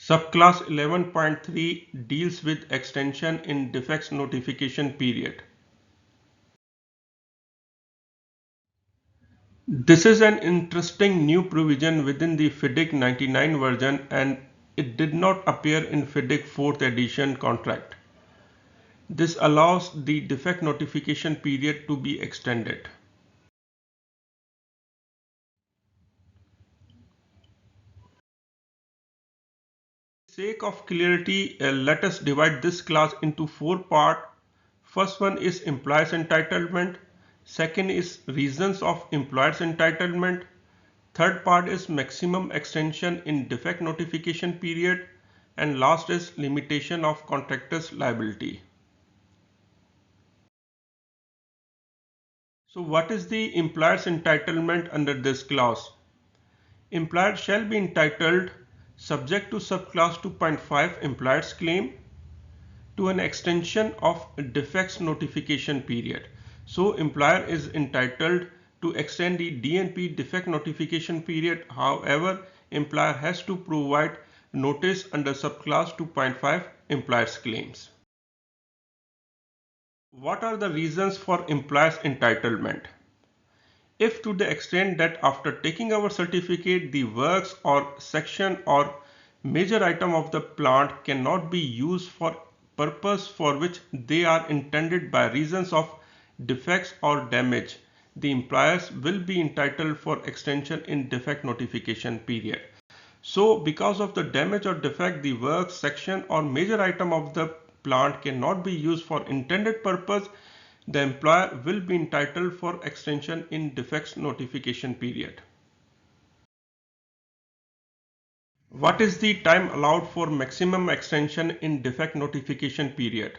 Subclass 11.3 deals with extension in defects notification period. This is an interesting new provision within the Fidic 99 version, and it did not appear in Fidic 4th edition contract. This allows the defect notification period to be extended. For the sake of clarity, let us divide this class into four parts. First one is employer's entitlement. Second is reasons of employer's entitlement. Third part is maximum extension in defect notification period. And last is limitation of contractor's liability. So what is the employer's entitlement under this clause? Employer shall be entitled, subject to subclass 2.5 employer's claim, to an extension of defects notification period. So employer is entitled to extend the DNP defect notification period. However, employer has to provide notice under subclass 2.5 employer's claims. What are the reasons for employer's entitlement? If to the extent that after taking our certificate, the works or section or major item of the plant cannot be used for purpose for which they are intended by reasons of defects or damage, the employers will be entitled for extension in defect notification period. So because of the damage or defect, the work, section or major item of the plant cannot be used for intended purpose, the employer will be entitled for extension in defects notification period. What is the time allowed for maximum extension in defect notification period?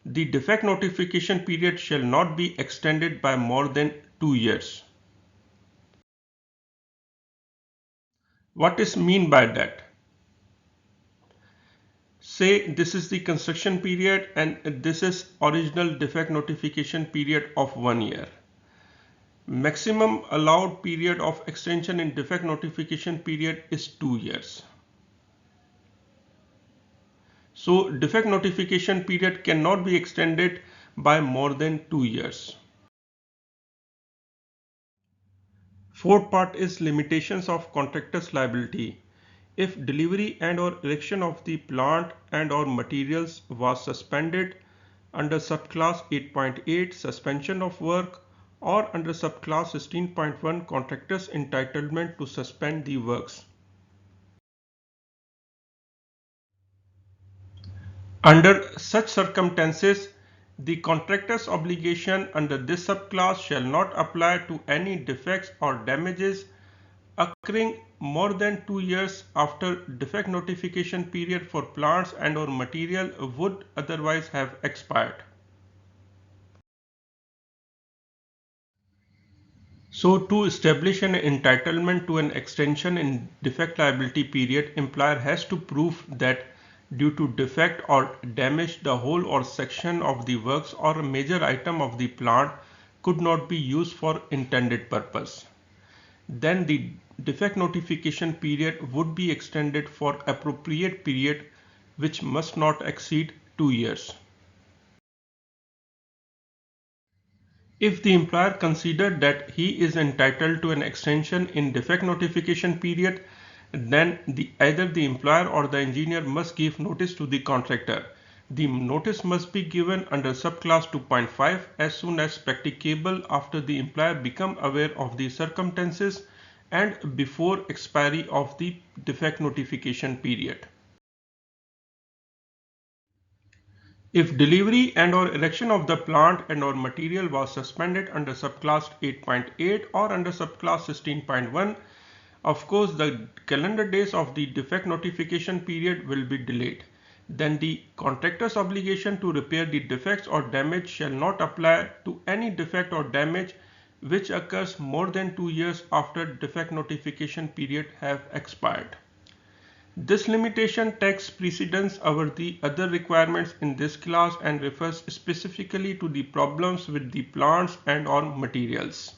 The defect notification period shall not be extended by more than 2 years. What is mean by that? Say this is the construction period and this is original defect notification period of 1 year. Maximum allowed period of extension in defect notification period is 2 years. So defect notification period cannot be extended by more than 2 years. Fourth part is limitations of contractor's liability. If delivery and or erection of the plant and or materials was suspended under subclass 8.8 suspension of work or under subclass 16.1 contractor's entitlement to suspend the works. Under such circumstances, the contractor's obligation under this subclass shall not apply to any defects or damages occurring more than 2 years after defect notification period for plants and or material would otherwise have expired. So to establish an entitlement to an extension in defect liability period, employer has to prove that due to defect or damage, the whole or section of the works or a major item of the plant could not be used for intended purpose. Then the defect notification period would be extended for appropriate period which must not exceed 2 years. If the employer considered that he is entitled to an extension in defect notification period, then either the employer or the engineer must give notice to the contractor. The notice must be given under subclass 2.5 as soon as practicable after the employer become aware of the circumstances and before expiry of the defect notification period. If delivery and or erection of the plant and or material was suspended under subclass 8.8 or under subclass 16.1, of course, the calendar days of the defect notification period will be delayed. Then the contractor's obligation to repair the defects or damage shall not apply to any defect or damage which occurs more than 2 years after defect notification period have expired. This limitation takes precedence over the other requirements in this class and refers specifically to the problems with the plants and or materials.